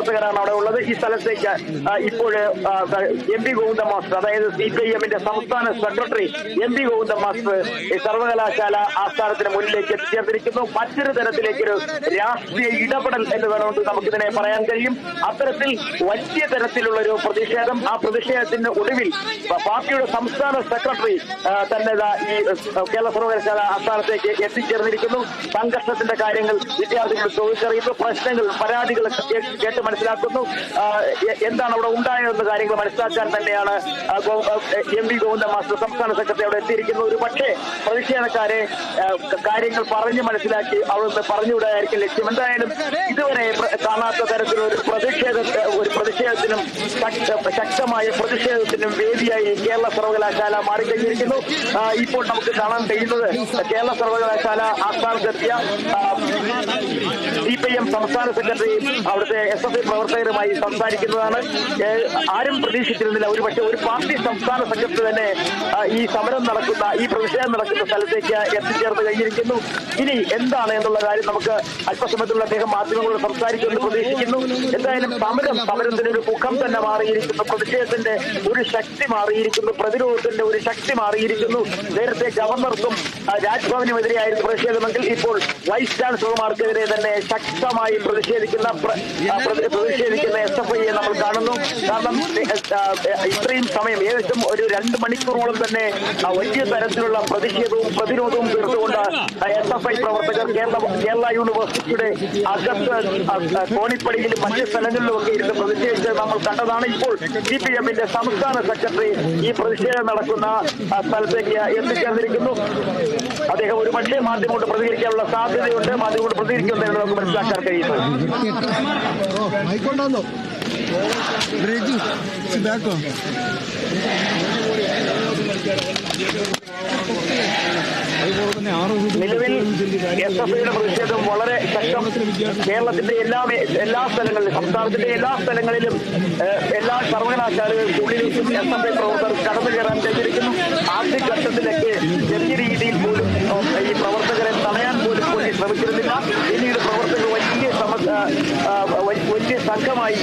പ്രവർത്തകരാണ് അവിടെ ഉള്ളത്. ഈ സ്ഥലത്തേക്ക് ഇപ്പോൾ MP ഗോവിന്ദ മാസ്റ്റർ, അതായത് CPIM-ന്റെ സംസ്ഥാന സെക്രട്ടറി MP ഗോവിന്ദ മാസ്റ്റർ സർവകലാശാല ആസ്ഥാനത്തിന് മുന്നിലേക്ക് എത്തിച്ചേർന്നിരിക്കുന്നു. മറ്റൊരു തരത്തിലേക്കൊരു രാഷ്ട്രീയ ഇടപെടൽ എന്ന് വേണമെങ്കിൽ നമുക്കിതിനെ പറയാൻ കഴിയും. അത്തരത്തിൽ വലിയ തരത്തിലുള്ള ഒരു പ്രതിഷേധം, ആ പ്രതിഷേധത്തിന് ഒടുവിൽ പാർട്ടിയുടെ സംസ്ഥാന സെക്രട്ടറി തന്നെ ഈ കേരള സർവകലാശാല ആസ്ഥാനത്തേക്ക് എത്തിച്ചേർന്നിരിക്കുന്നു. സംഘർഷത്തിന്റെ കാര്യങ്ങൾ വിദ്യാർത്ഥികൾ ചോദിച്ചറിയുന്നു, പ്രശ്നങ്ങൾ പരാതികൾ കേട്ട് മനസ്സിലാക്കുന്നു, എന്താണ് അവിടെ ഉണ്ടായതെന്ന കാര്യങ്ങൾ മനസ്സിലാക്കാൻ തന്നെയാണ് MP ഗോവിന്ദ മാസ്റ്റർ സംസ്ഥാന സെക്രട്ടറി അവിടെ എത്തിയിരിക്കുന്നത്. ഒരു പക്ഷേ പ്രതിഷേധക്കാരെ കാര്യങ്ങൾ പറഞ്ഞ് മനസ്സിലാക്കി അവിടെ പറഞ്ഞുവിടായിരിക്കും ലക്ഷ്യം. എന്തായാലും ഇതുവരെ കാണാത്ത തരത്തിലൊരു പ്രതിഷേധത്തിനും ശക്തമായ പ്രതിഷേധത്തിനും വേദിയായി കേരള സർവകലാശാല മാറിക്കഴിഞ്ഞിരിക്കുന്നു. ഇപ്പോൾ നമുക്ക് കാണാൻ കഴിയുന്നത് കേരള സർവകലാശാല ആസ്ഥാനത്തെത്തിയ CPIM സംസ്ഥാന സെക്രട്ടറി അവിടുത്തെ SFI പ്രവർത്തകരുമായി സംസാരിക്കുന്നതാണ്. ആരും പ്രതീക്ഷിച്ചിരുന്നില്ല ഒരുപക്ഷെ ഒരു പാർട്ടി സംസ്ഥാന സെക്രട്ടറി തന്നെ ഈ സമരം നടക്കുന്ന, ഈ പ്രതിഷേധം നടക്കുന്ന സ്ഥലത്തേക്ക് എത്തിച്ചേർന്ന് കഴിഞ്ഞിരിക്കുന്നു. ഇനി എന്താണ് എന്നുള്ള കാര്യം നമുക്ക് അല്പസമയത്തുള്ള അദ്ദേഹം മാധ്യമങ്ങളോട് സംസാരിക്കുമെന്ന് പ്രതീക്ഷിക്കുന്നു. എന്തായാലും സമരത്തിന്റെ ഒരു മുഖം തന്നെ മാറിയിരിക്കുന്നു, പ്രതിഷേധത്തിന്റെ ഒരു ശക്തി മാറിയിരിക്കുന്നു, പ്രതിരോധത്തിന്റെ ഒരു ശക്തി മാറിയിരിക്കുന്നു. നേരത്തെ ഗവർണർക്കും രാജ്ഭവനുമെതിരെയായിരുന്നു പ്രതിഷേധമെങ്കിൽ ഇപ്പോൾ വൈസ് ചാൻസലർമാർക്കെതിരെ തന്നെ ശക്തമായി പ്രതിഷേധിക്കുന്ന SFIയെ നമ്മൾ കാണുന്നു. കാരണം ഇത്രയും സമയം ഏകദേശം ഒരു 2 മണിക്കൂറോളം തന്നെ വലിയ തരത്തിലുള്ള പ്രതിഷേധവും പ്രതിരോധവും തീർത്തുകൊണ്ട് SFI പ്രവർത്തകർ കേരള യൂണിവേഴ്സിറ്റിയുടെ അകത്ത് കോണിപ്പടിയിലും മറ്റ് സ്ഥലങ്ങളിലുമൊക്കെ ഇരുന്ന് പ്രതിഷേധിച്ച് നമ്മൾ കണ്ടതാണ്. ഇപ്പോൾ CPM-ന്റെ സംസ്ഥാന സെക്രട്ടറി ഈ പ്രതിഷേധം നടക്കുന്ന സ്ഥലത്തേക്ക് എത്തിച്ചേർന്നിരിക്കുന്നു. അദ്ദേഹം ഒരു പക്ഷേ മാധ്യമങ്ങളോട് പ്രതികരിക്കാനുള്ള സാധ്യതയുണ്ട്. മാധ്യമങ്ങളോട് പ്രതികരിക്കുമെന്ന് നമുക്ക് മനസ്സിലാക്കാൻ കഴിയുന്നു. നിലവിൽ SFIയുടെ പ്രതിഷേധം വളരെ ശക്തം. കേരളത്തിന്റെ എല്ലാ സ്ഥലങ്ങളിലും, സംസ്ഥാനത്തിന്റെ എല്ലാ സ്ഥലങ്ങളിലും, എല്ലാ സർവകലാശാലകൾക്കുള്ളിലേക്കും SFI പ്രവർത്തകർ കടന്നു കയറാൻ കഴിഞ്ഞിരിക്കുന്നു. ആദ്യഘട്ടത്തിലൊക്കെ ചെറിയ രീതിയിൽ പോലും ഈ പ്രവർത്തകരെ തടയാൻ പോലും ശ്രമിച്ചിരുന്നില്ല. പിന്നീട് പ്രവർത്തകർ വലിയ സംഘമായി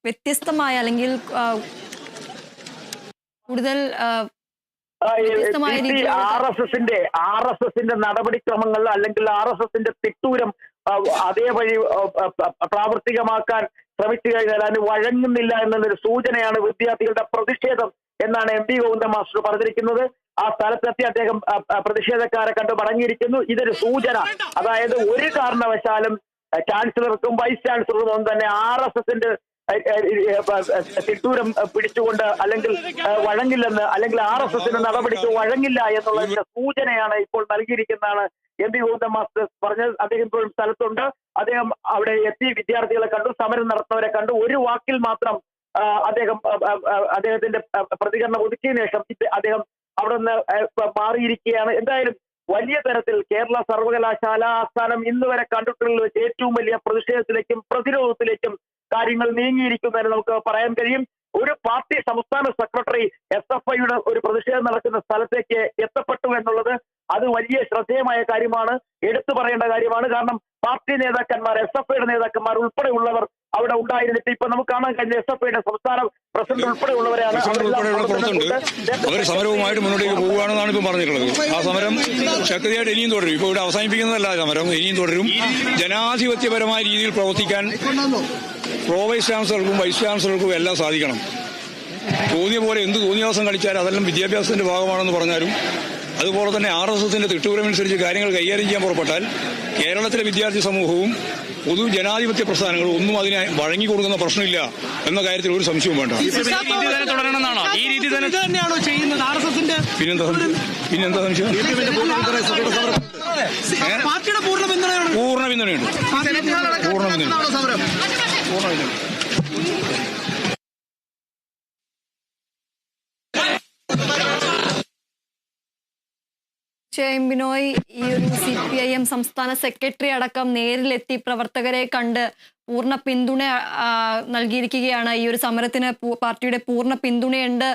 വ്യത്യസ്തമായ അല്ലെങ്കിൽ കൂടുതൽ RSSന്റെ നടപടിക്രമങ്ങൾ അല്ലെങ്കിൽ RSSന്റെ തിട്ടൂരം അതേവഴി പ്രാവർത്തികമാക്കാൻ ശ്രമിച്ചു കഴിഞ്ഞാൽ അതിന് വഴങ്ങുന്നില്ല എന്നൊരു സൂചനയാണ് വിദ്യാർത്ഥികളുടെ പ്രതിഷേധം എന്നാണ് MP ഗോവിന്ദ മാസ്റ്റർ പറഞ്ഞിരിക്കുന്നത്. ആ സ്ഥലത്തെത്തി അദ്ദേഹം പ്രതിഷേധക്കാരെ കണ്ട് മടങ്ങിയിരിക്കുന്നു. ഇതൊരു സൂചന, അതായത് ഒരു കാരണവശാലും ചാൻസലർക്കും വൈസ് ചാൻസലർക്കും ഒന്നും തന്നെ RSSന്റെ തിട്ടൂരം പിടിച്ചുകൊണ്ട് അല്ലെങ്കിൽ വഴങ്ങില്ലെന്ന്, അല്ലെങ്കിൽ RSSന്റെ നടപടിക്ക് വഴങ്ങില്ല എന്നുള്ളതിന്റെ സൂചനയാണ് ഇപ്പോൾ നൽകിയിരിക്കുന്നതാണ് MP ഗോവിന്ദ മാസ്റ്റർ പറഞ്ഞത്. അദ്ദേഹം ഇപ്പോഴും സ്ഥലത്തുണ്ട്. അദ്ദേഹം അവിടെ എത്തി വിദ്യാർത്ഥികളെ കണ്ടു, സമരം നടത്തുന്നവരെ കണ്ടു. ഒരു വാക്കിൽ മാത്രം അദ്ദേഹത്തിന്റെ പ്രതികരണം ഒതുക്കിയതിനു ശേഷം അദ്ദേഹം അവിടെ നിന്ന് മാറിയിരിക്കുകയാണ്. എന്തായാലും വലിയ തരത്തിൽ കേരള സർവകലാശാല ആസ്ഥാനം ഇന്ന് വരെ കണ്ടിട്ടുള്ള വെച്ച് ഏറ്റവും വലിയ പ്രതിഷേധത്തിലേക്കും പ്രതിരോധത്തിലേക്കും കാര്യങ്ങൾ നീങ്ങിയിരിക്കുന്നതിന് നമുക്ക് പറയാൻ കഴിയും. ഒരു പാർട്ടി സംസ്ഥാന സെക്രട്ടറി SFIയുടെ ഒരു പ്രതിഷേധം നടക്കുന്ന സ്ഥലത്തേക്ക് എത്തപ്പെട്ടു എന്നുള്ളത് അത് വലിയ ശ്രദ്ധേയമായ കാര്യമാണ്, എടുത്തു പറയേണ്ട കാര്യമാണ്. കാരണം പാർട്ടി നേതാക്കന്മാർ, SFIയുടെ നേതാക്കന്മാർ ഉൾപ്പെടെയുള്ളവർ അവിടെ ഉണ്ടായിരുന്നിട്ട് ഇപ്പൊ നമുക്ക് കാണാൻ കഴിഞ്ഞ SFIയുടെ സംസ്ഥാന പ്രസിഡന്റ് ഉൾപ്പെടെയുള്ളവരെയാണ് അവർ സമരവുമായിട്ട് മുന്നോട്ടേക്ക് പോകുകയാണെന്നാണ് ഇപ്പം പറഞ്ഞിട്ടുള്ളത്. ആ സമരം ശക്തിയായിട്ട് ഇനിയും തുടരും. ഇപ്പോൾ ഇവിടെ അവസാനിപ്പിക്കുന്നതല്ല സമരം, ഇനിയും തുടരും. ജനാധിപത്യപരമായ രീതിയിൽ പ്രവർത്തിക്കാൻ പ്രോ വൈസ് ചാൻസലർക്കും വൈസ് ചാൻസലർക്കും എല്ലാം സാധിക്കണം. തോന്നിയ പോലെ എന്ത് തോന്നിയാസം കളിച്ചാലും അതെല്ലാം വിദ്യാഭ്യാസത്തിന്റെ ഭാഗമാണെന്ന് പറഞ്ഞാലും, അതുപോലെ തന്നെ RSSന്റെ തിട്ടൂരമനുസരിച്ച് കാര്യങ്ങൾ കൈകാര്യം ചെയ്യാൻ പുറപ്പെട്ടാൽ കേരളത്തിലെ വിദ്യാർത്ഥി സമൂഹവും പൊതു ജനാധിപത്യ പ്രസ്ഥാനങ്ങളും ഒന്നും അതിനെ വഴങ്ങി കൊടുക്കുന്ന പ്രശ്നമില്ല എന്ന കാര്യത്തിൽ ഒരു സംശയവും വേണ്ട. ഈ രീതി തന്നെയാണോ ചെയ്യുന്നത് RSSന്റെ? പിന്നെന്താ സംശയം? പൂർണ്ണ പിന്തുണയുണ്ട്. തീർച്ചയായും ബിനോയ്, ഈ ഒരു CPIM സംസ്ഥാന സെക്രട്ടറി അടക്കം നേരിലെത്തി പ്രവർത്തകരെ കണ്ട് പൂർണ്ണ പിന്തുണ നൽകിയിരിക്കുകയാണ്. ഈ ഒരു സമരത്തിന് പാർട്ടിയുടെ പൂർണ്ണ പിന്തുണയുണ്ട്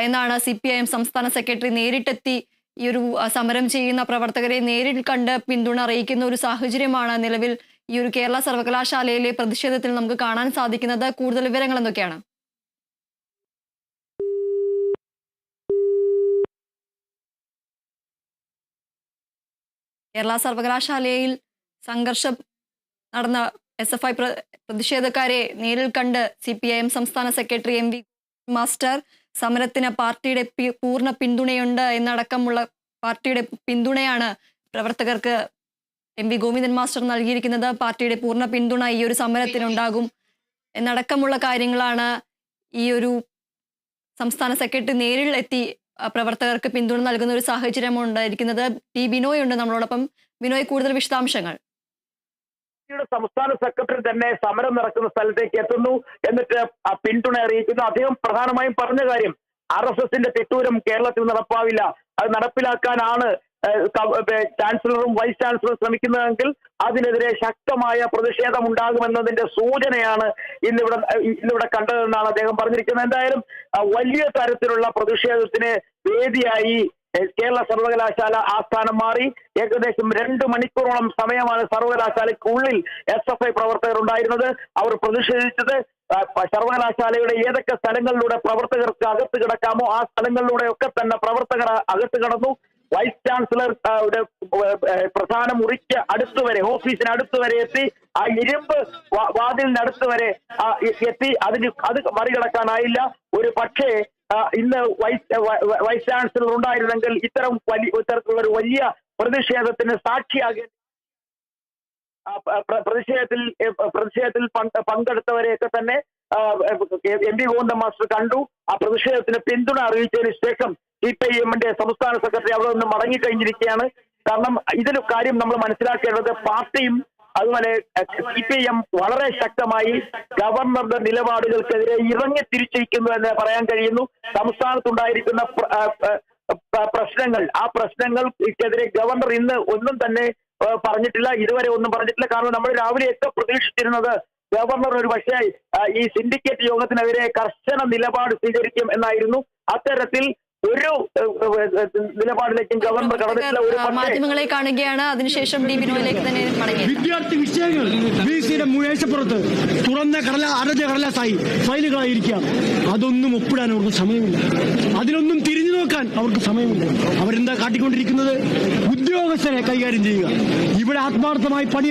എന്നാണ് CPIM സംസ്ഥാന സെക്രട്ടറി നേരിട്ടെത്തി ഈ ഒരു സമരം ചെയ്യുന്ന പ്രവർത്തകരെ നേരിൽ കണ്ട് പിന്തുണ അറിയിക്കുന്ന ഒരു സാഹചര്യമാണ് നിലവിൽ ഈ ഒരു കേരള സർവകലാശാലയിലെ പ്രതിഷേധത്തിൽ നമുക്ക് കാണാൻ സാധിക്കുന്നത്. കൂടുതൽ വിവരങ്ങൾ എന്തൊക്കെയാണ്? കേരള സർവകലാശാലയിൽ സംഘർഷം നടന്ന SFI പ്രതിഷേധക്കാരെ നേരിൽ കണ്ട് CPIM സംസ്ഥാന സെക്രട്ടറി MV മാസ്റ്റർ സമരത്തിന് പാർട്ടിയുടെ പൂർണ്ണ പിന്തുണയുണ്ട് എന്നടക്കമുള്ള പാർട്ടിയുടെ പിന്തുണയാണ് പ്രവർത്തകർക്ക് MV ഗോവിന്ദൻ മാസ്റ്റർ നൽകിയിരിക്കുന്നത്. പാർട്ടിയുടെ പൂർണ്ണ പിന്തുണ ഈ ഒരു സമരത്തിനുണ്ടാകും എന്നടക്കമുള്ള കാര്യങ്ങളാണ് ഈ ഒരു സംസ്ഥാന സെക്രട്ടറി നേരിൽ എത്തി പ്രവർത്തകർക്ക് പിന്തുണ നൽകുന്ന ഒരു സാഹചര്യം ഉണ്ടായിരിക്കുന്നത്. ബിനോയ് ഉണ്ട് നമ്മളോടൊപ്പം. ബിനോയ്, കൂടുതൽ വിശദാംശങ്ങൾ. സംസ്ഥാന സെക്രട്ടറി തന്നെ സമരം നടക്കുന്ന സ്ഥലത്തേക്ക് എത്തുന്നു, എന്നിട്ട് പിന്തുണ അറിയിക്കുന്നു. അദ്ദേഹം പ്രധാനമായും പറഞ്ഞ കാര്യം RSSന്റെ തെട്ടൂരം കേരളത്തിൽ നടപ്പാവില്ല, അത് നടപ്പിലാക്കാനാണ് ചാൻസലറും വൈസ് ചാൻസലറും ശ്രമിക്കുന്നതെങ്കിൽ അതിനെതിരെ ശക്തമായ പ്രതിഷേധം ഉണ്ടാകുമെന്നതിന്റെ സൂചനയാണ് ഇന്നിവിടെ കണ്ടതെന്നാണ് അദ്ദേഹം പറഞ്ഞിരിക്കുന്നത്. എന്തായാലും വലിയ തരത്തിലുള്ള പ്രതിഷേധത്തിന് വേദിയായി കേരള സർവകലാശാല ആസ്ഥാനം മാറി. ഏകദേശം 2 മണിക്കൂറോളം സമയമാണ് സർവകലാശാലയ്ക്കുള്ളിൽ SFI പ്രവർത്തകർ ഉണ്ടായിരുന്നത്. അവർ പ്രതിഷേധിച്ചത് സർവകലാശാലയുടെ ഏതൊക്കെ സ്ഥലങ്ങളിലൂടെ പ്രവർത്തകർക്ക് അകത്ത് കിടക്കാമോ ആ സ്ഥലങ്ങളിലൂടെ ഒക്കെ തന്നെ പ്രവർത്തകർ അകത്ത് കടന്നു. വൈസ് ചാൻസലർ പ്രധാന മുറിക്ക് അടുത്തുവരെ, ഓഫീസിന് അടുത്തുവരെ എത്തി, ആ ഇരുമ്പ് വാതിലിനടുത്ത് വരെ എത്തി. അത് മറികടക്കാനായില്ല. ഒരു പക്ഷേ ഇന്ന് വൈസ് ചാൻസലർ ഉണ്ടായിരുന്നെങ്കിൽ ഇത്തരത്തിലുള്ള ഒരു വലിയ പ്രതിഷേധത്തിന് സാക്ഷിയാകേണ്ടി പ്രതിഷേധത്തിൽ പങ്കെടുത്തവരെയൊക്കെ തന്നെ MV ഗോവിന്ദൻ മാസ്റ്റർ കണ്ടു. ആ പ്രതിഷേധത്തിന് പിന്തുണ അറിയിച്ചതിന് ശേഷം CPIMന്റെ സംസ്ഥാന സെക്രട്ടറി അവിടെ നിന്ന് മടങ്ങിക്കഴിഞ്ഞിരിക്കുകയാണ്. കാരണം ഇതിന് കാര്യം നമ്മൾ മനസ്സിലാക്കേണ്ടത് പാർട്ടിയും അതുപോലെ CPIM വളരെ ശക്തമായി ഗവർണറുടെ നിലപാടുകൾക്കെതിരെ ഇറങ്ങി തിരിച്ചിരിക്കുന്നു എന്ന് പറയാൻ കഴിയുന്നു. സംസ്ഥാനത്തുണ്ടായിരിക്കുന്ന പ്രശ്നങ്ങൾ, ആ പ്രശ്നങ്ങൾക്കെതിരെ ഗവർണർ ഇന്ന് ഒന്നും തന്നെ പറഞ്ഞിട്ടില്ല, ഇതുവരെ ഒന്നും പറഞ്ഞിട്ടില്ല. കാരണം നമ്മൾ രാവിലെയൊക്കെ പ്രതീക്ഷിച്ചിരുന്നത് ഗവർണർ ഒരു പക്ഷേ ഈ സിൻഡിക്കേറ്റ് യോഗത്തിനെതിരെ കർശന നിലപാട് സ്വീകരിക്കും എന്നായിരുന്നു. അത്തരത്തിൽ ഒരു നിലപാടിലേക്കും ഗവർണർ കടന്നിട്ടില്ല. ഒരു മാധ്യമങ്ങളെ കാണുകയാണ്, അതിനുശേഷം ബിനോയിലേക്ക് തന്നെ മടങ്ങി. വിദ്യാർത്ഥി വിഷയങ്ങൾ BCയുടെ മേശപ്പുറത്ത് തുറന്ന അടഞ്ഞ കടലാസായി ഫയലുകളായിരിക്കാം. അതൊന്നും ഒപ്പിടാൻ അവർക്ക് സമയമില്ല, അതിനൊന്നും തിരിഞ്ഞു നോക്കാൻ അവർക്ക് സമയമില്ല. അവരെന്താ കാട്ടിക്കൊണ്ടിരിക്കുന്നത്? ഉദ്യോഗസ്ഥരെ കൈകാര്യം ചെയ്യുക. ഇവിടെ ആത്മാർത്ഥമായി പണിയെടുക്കുക.